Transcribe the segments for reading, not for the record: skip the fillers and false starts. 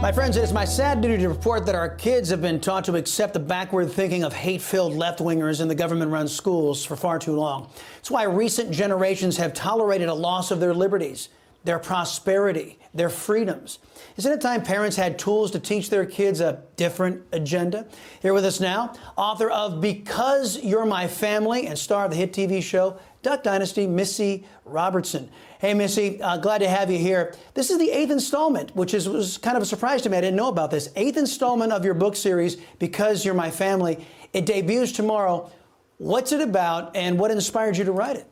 My friends, it is my sad duty to report that our kids have been taught to accept the backward thinking of hate-filled left-wingers in the government-run schools for far too long. It's why recent generations have tolerated a loss of their liberties, their prosperity, their freedoms. Isn't it time parents had tools to teach their kids a different agenda? Here with us now, author of Because You're My Family and star of the hit TV show Duck Dynasty, Missy Robertson. Hey, Missy, glad to have you here. This is the 8th installment, which was kind of a surprise to me. I didn't know about this. 8th installment of your book series, Because You're My Family. It debuts tomorrow. What's it about, and what inspired you to write it?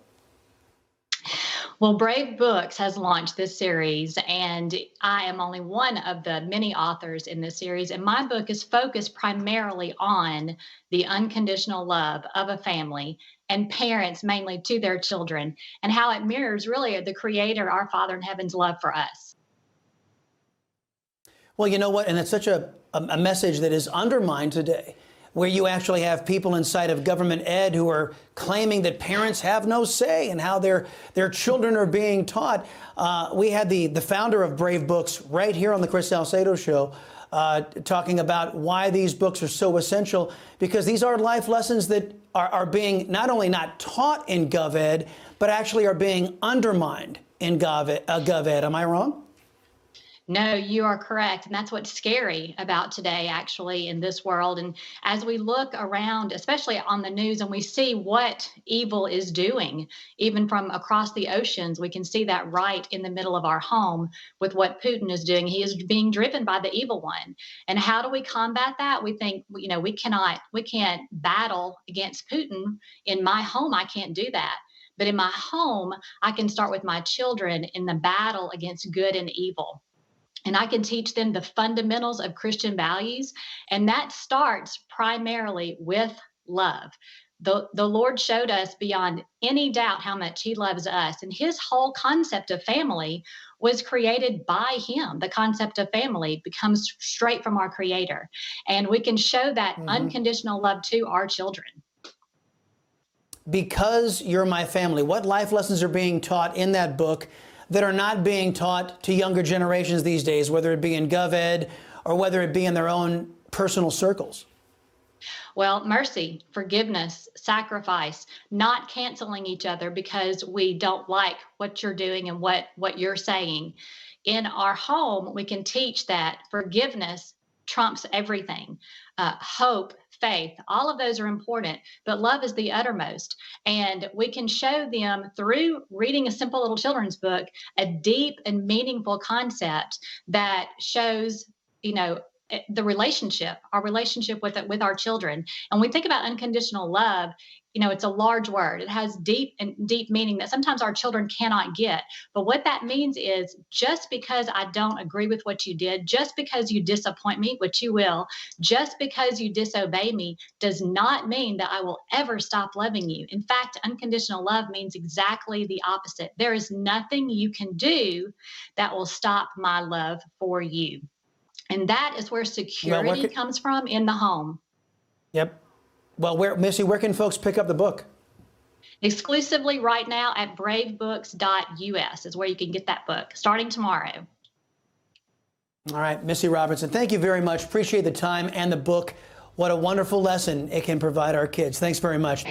Well, Brave Books has launched this series, and I am only one of the many authors in this series. And my book is focused primarily on the unconditional love of a family and parents, mainly to their children, and how it mirrors really the Creator, our Father in Heaven's love for us. Well, you know what? And it's such a message that is undermined today, where you actually have people inside of government ed who are claiming that parents have no say in how their children are being taught. We had the founder of Brave Books right here on the Chris Salcedo Show talking about why these books are so essential, because these are life lessons that are being not only not taught in gov ed, but actually are being undermined in gov ed. Am I wrong? No, you are correct. And that's what's scary about today, actually, in this world. And as we look around, especially on the news, and we see what evil is doing, even from across the oceans, we can see that right in the middle of our home with what Putin is doing. He is being driven by the evil one. And how do we combat that? We think, we can't battle against Putin. In my home, I can't do that. But in my home, I can start with my children in the battle against good and evil. And I can teach them the fundamentals of Christian values. And that starts primarily with love. The Lord showed us beyond any doubt how much he loves us. And his whole concept of family was created by him. The concept of family becomes straight from our Creator. And we can show that unconditional love to our children. Because You're My Family, what life lessons are being taught in that book that are not being taught to younger generations these days, whether it be in gov ed or whether it be in their own personal circles? Well, mercy, forgiveness, sacrifice, not canceling each other because we don't like what you're doing and what you're saying. In our home, we can teach that forgiveness trumps everything. Hope, faith, all of those are important, but love is the uttermost. And we can show them through reading a simple little children's book, a deep and meaningful concept that shows, the relationship, our relationship with our children. And when we think about unconditional love, it's a large word. It has deep meaning that sometimes our children cannot get. But what that means is, just because I don't agree with what you did, just because you disappoint me, which you will, just because you disobey me, does not mean that I will ever stop loving you. In fact, unconditional love means exactly the opposite. There is nothing you can do that will stop my love for you. And that is where security comes from, in the home. Yep. Well, Missy, where can folks pick up the book? Exclusively right now at bravebooks.us is where you can get that book, starting tomorrow. All right, Missy Robertson, thank you very much. Appreciate the time and the book. What a wonderful lesson it can provide our kids. Thanks very much.